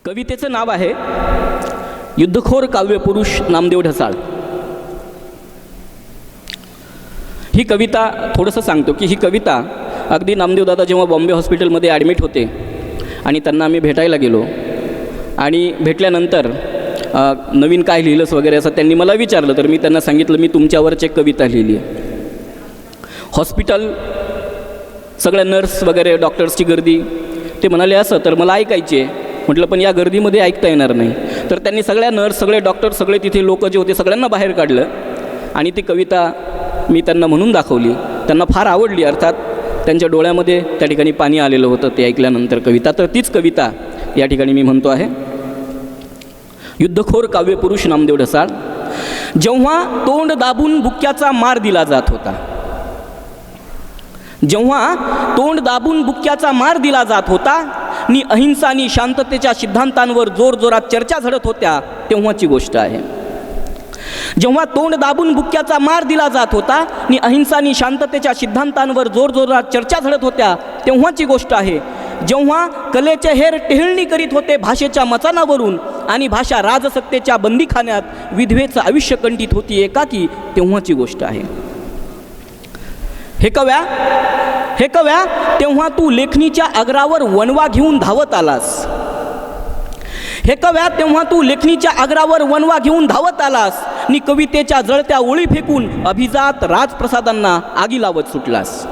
कवितेचं नाव आहे युद्धखोर काव्यपुरुष नामदेव ढसाळ. ही कविता थोडंसं सांगतो की ही कविता अगदी नामदेवदादा जेव्हा बॉम्बे हॉस्पिटलमध्ये ॲडमिट होते आणि त्यांना आम्ही भेटायला गेलो आणि भेटल्यानंतर नवीन काय लिहिलंस वगैरे असं त्यांनी मला विचारलं, तर मी त्यांना सांगितलं मी तुमच्यावरच एक कविता लिहिली आहे. हॉस्पिटल सगळ्या नर्स वगैरे डॉक्टर्सची गर्दी, ते म्हणाले असं तर मला ऐकायची आहे. म्हटलं पण या गर्दीमध्ये ऐकता येणार नाही. तर त्यांनी सगळ्या नर्स सगळे डॉक्टर सगळे तिथे लोक जे होते सगळ्यांना बाहेर काढलं आणि ती कविता मी त्यांना म्हणून दाखवली. त्यांना फार आवडली, अर्थात त्यांच्या डोळ्यामध्ये त्या ठिकाणी पाणी आलेलं होतं ते ऐकल्यानंतर कविता. तर तीच कविता या ठिकाणी मी म्हणतो आहे. युद्धखोर काव्यपुरुष नामदेव ढसाळ. जेव्हा तोंड दाबून बुक्क्याचा मार दिला जात होता, जेव्हा तोंड दाबून बुक्क्याचा मार दिला जात होता नि अहिंसा आणि शांततेच्या सिद्धांतांवर जोरजोरात चर्चा झडत होत्या, तेव्हाची गोष्ट आहे. जेव्हा तोंड दाबून बुक्क्याचा मार दिला जात होता नि अहिंसा आणि शांततेच्या सिद्धांतांवर जोरजोरात चर्चा झडत होत्या, तेव्हाची गोष्ट आहे. जेव्हा कलेचे हेर टेहळणी करीत होते भाषेच्या मचानावरून आणि भाषा राजसत्तेच्या बंदीखान्यात विधवेचं आयुष्य कंठित होती एकाकी, तेव्हाची गोष्ट आहे. हे कव्या तेव्हा तू लेखणीच्या अग्रावर वणवा घेऊन धावत आलास. हे कव्या तेव्हा तू लेखणीच्या अग्रावर वणवा घेऊन धावत आलास नि कवितेच्या जळत्या ओळी फेकून अभिजात राजप्रसादांना आगी लावत सुटलास.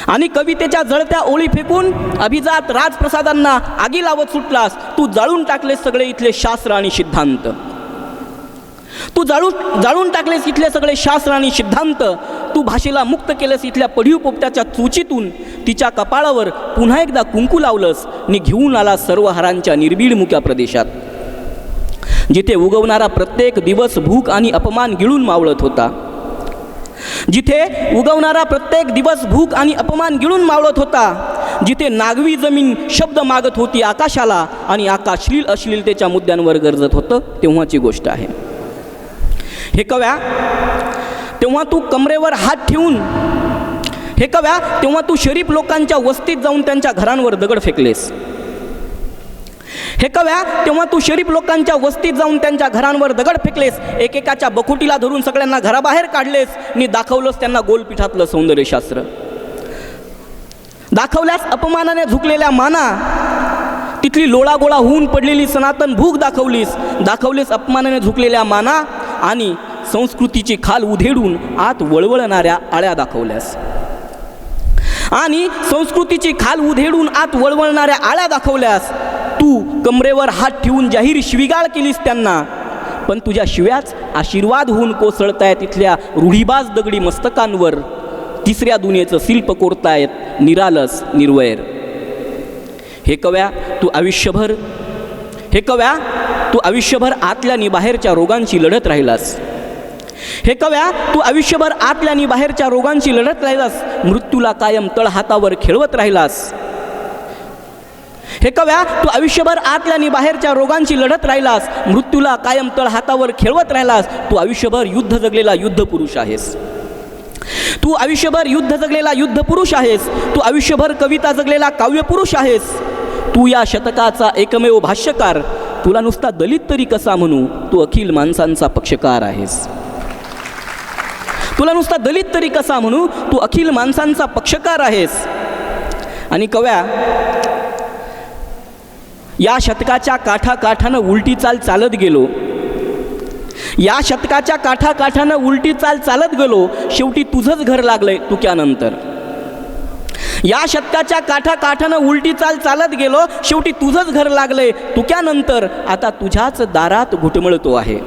आणि कवितेच्या जळत्या ओळी फेकून अभिजात राजप्रसादांना आगी लावत सुटलास. तू जाळून टाकलेस सगळे इथले शास्त्र आणि सिद्धांत. तू जाळून टाकलेस इथले सगळे शास्त्र आणि सिद्धांत. तू भाषेला मुक्त केलंस इथल्या पढीव पोपट्याच्या चोचीतून. तिच्या कपाळावर पुन्हा एकदा कुंकू लावलंस नि घेऊन आला सर्व हारांच्या निर्भीड मुक्या प्रदेशात, जिथे उगवणारा प्रत्येक दिवस भूक आणि अपमान गिळून मावळत होता. जिथे उगवणारा प्रत्येक दिवस भूक आणि अपमान गिळून मावळत होता. जिथे नागवी जमीन शब्द मागत होती आकाशाला आणि आकाश अश्लीलतेच्या मुद्द्यांवर गरजत होतं, तेव्हाची गोष्ट आहे. हे कव्या तेव्हा तू कमरेवर हात ठेवून, हे कव्या तेव्हा तू शरीफ लोकांच्या वस्तीत जाऊन त्यांच्या घरांवर दगड फेकलेस. हे कव्या तेव्हा तू शरीफ लोकांच्या वस्तीत जाऊन त्यांच्या घरांवर दगड फेकलेस. एकेकाच्या बखुटीला धरून सगळ्यांना घराबाहेर काढलेस आणि दाखवलंस त्यांना गोलपीठातलं सौंदर्यशास्त्र. दाखवल्यास अपमानाने झुकलेल्या माना, तिथली लोळागोळा होऊन पडलेली सनातन भूक दाखवलीस अपमानाने झुकलेल्या माना आणि संस्कृतीची खाल उधेडून आत वळवळणाऱ्या आळ्या दाखवल्यास. आणि संस्कृतीची खाल उधेडून आत वळवळणाऱ्या आळ्या दाखवल्यास. तू कमरेवर हात ठेवून जाहीर शिवीगाळ केलीस त्यांना, पण तुझ्या शिव्याच आशीर्वाद होऊन कोसळतायत तिथल्या रूढीबाज दगडी मस्तकांवर. तिसऱ्या दुनियेचं शिल्प कोरतायत निरालस निर्वैर. हे कव्या तू आयुष्यभर आतल्या आणि बाहेरच्या रोगांशी लढत राहिलास. हे कव्या तू आयुष्यभर आतल्या आणि बाहेरच्या रोगांशी लढत राहिलास. मृत्यूला कायम तळहातावर खेळवत राहिलास. हे कव्या तू आयुष्यभर आतल्या आणि बाहेरच्या रोगांशी लढत राहिलास. मृत्यूला कायम तळहातावर खेळवत राहिलास. तू आयुष्यभर युद्ध जगलेला युद्धपुरुष आहेस. तू आयुष्यभर युद्ध जगलेला युद्धपुरुष आहेस. तू आयुष्यभर कविता जगलेला काव्यपुरुष आहेस. तू या शतकाचा एकमेव भाष्यकार. तुला नुसता दलित तरी कसा म्हणू, तू अखिल माणसांचा पक्षकार आहेस. तुला नुसता दलित तरी कसा म्हणू, तू अखिल माणसांचा पक्षकार आहेस. आणि कव्या या शतकाच्या काठाकाठानं उलटी चाल चालत गेलो. या शतकाच्या काठाकाठानं उलटी चाल चालत गेलो. शेवटी तुझंच घर लागलंय तुक्यानंतर. या शतकाच्या काठाकाठानं उलटी चाल चालत गेलो. शेवटी तुझंच घर लागलंय तुक्यानंतर. आता तुझ्याच दारात घुटमळतो आहे.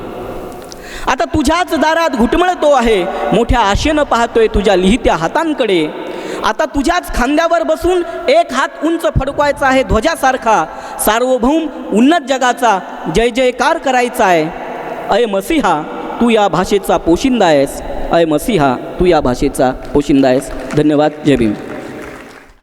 आता तुझ्याच दारात घुटमळतो आहे. मोठ्या आशेनं पाहतोय तुझ्या लिहित्या हातांकडे. आता तुझ्याच खांद्यावर बसून एक हात उंच फडकवायचा आहे ध्वजासारखा. सार्वभौम उन्नत जगाचा जय जयकार करायचा आहे. अय मसीहा तू या भाषेचा पोशिंदा आहेस. अय मसीहा तू या भाषेचा पोशिंदा आहेस. धन्यवाद. जय भीम.